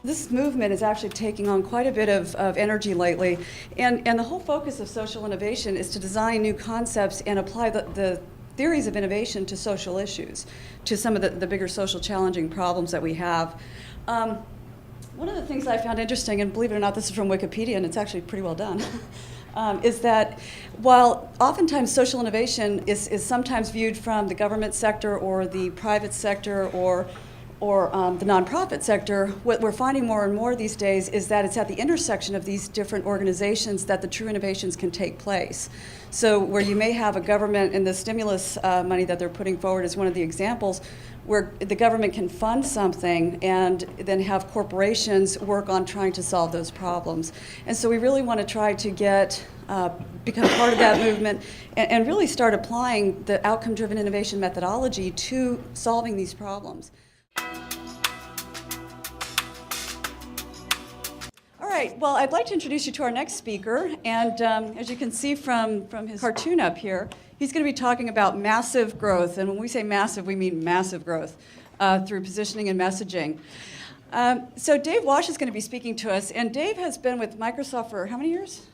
This movement is actually taking on quite a bit of energy lately, and the whole focus of social innovation is to design new concepts and apply the theories of innovation to social issues, to some of the bigger social challenging problems that we have. One of the things I found interesting, and believe it or not, this is from Wikipedia, and it's actually pretty well done, is that while oftentimes social innovation is sometimes viewed from the government sector or the private sector or the nonprofit sector, what we're finding more and more these days is that it's at the intersection of these different organizations that the true innovations can take place. So where you may have a government, and the stimulus money that they're putting forward is one of the examples, where the government can fund something and then have corporations work on trying to solve those problems. And so we really want to try to become part of that movement and really start applying the outcome-driven innovation methodology to solving these problems. All right, well, I'd like to introduce you to our next speaker, and as you can see from his cartoon up here, he's going to be talking about massive growth, and when we say massive, we mean massive growth through positioning and messaging. So Dave Wash is going to be speaking to us, and Dave has been with Microsoft for how many years?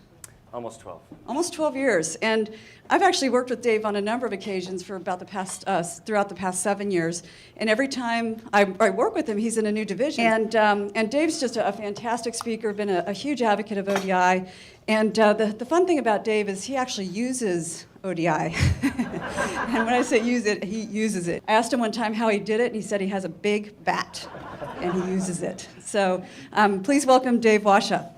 Almost 12. Almost 12 years, and I've actually worked with Dave on a number of occasions for throughout the past 7 years, and every time I work with him, he's in a new division. And Dave's just a fantastic speaker, been a huge advocate of ODI, and the fun thing about Dave is he actually uses ODI. And when I say use it, he uses it. I asked him one time how he did it, and he said he has a big bat, and he uses it. So please welcome Dave Washa.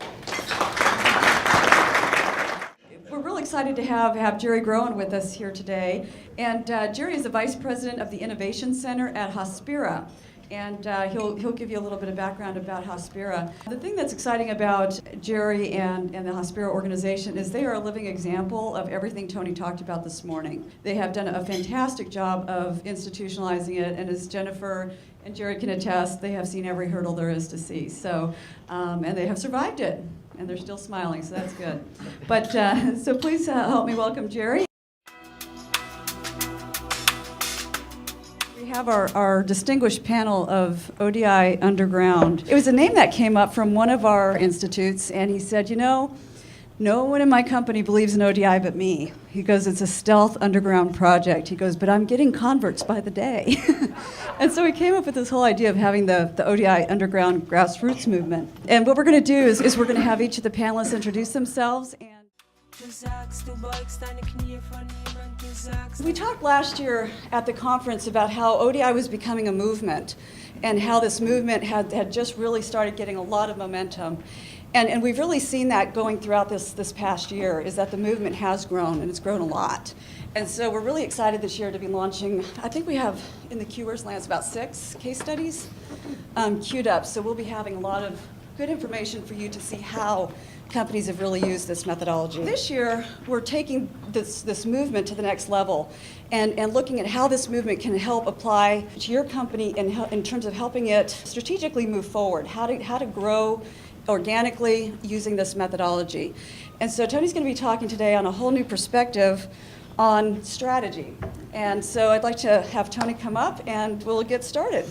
We're really excited to have Jerry Groen with us here today. And Jerry is the Vice President of the Innovation Center at Hospira. And he'll give you a little bit of background about Hospira. The thing that's exciting about Jerry and the Hospira organization is they are a living example of everything Tony talked about this morning. They have done a fantastic job of institutionalizing it, and as Jennifer and Jerry can attest, they have seen every hurdle there is to see. So, and they have survived it. And they're still smiling, so that's good. But so please help me welcome Jerry. We have our distinguished panel of ODI Underground. It was a name that came up from one of our institutes, and he said, you know, no one in my company believes in ODI but me. He goes, it's a stealth underground project. He goes, but I'm getting converts by the day. And so we came up with this whole idea of having the ODI underground grassroots movement. And what we're going to do is we're going to have each of the panelists introduce themselves. And we talked last year at the conference about how ODI was becoming a movement and how this movement had just really started getting a lot of momentum. And we've really seen that going throughout this past year, is that the movement has grown, and it's grown a lot. And so we're really excited this year to be launching, I think we have in the Q-Words lands about 6 case studies queued up. So we'll be having a lot of good information for you to see how companies have really used this methodology. This year, we're taking this movement to the next level and looking at how this movement can help apply to your company in terms of helping it strategically move forward, how to grow organically using this methodology. And so Tony's going to be talking today on a whole new perspective on strategy. And so I'd like to have Tony come up and we'll get started.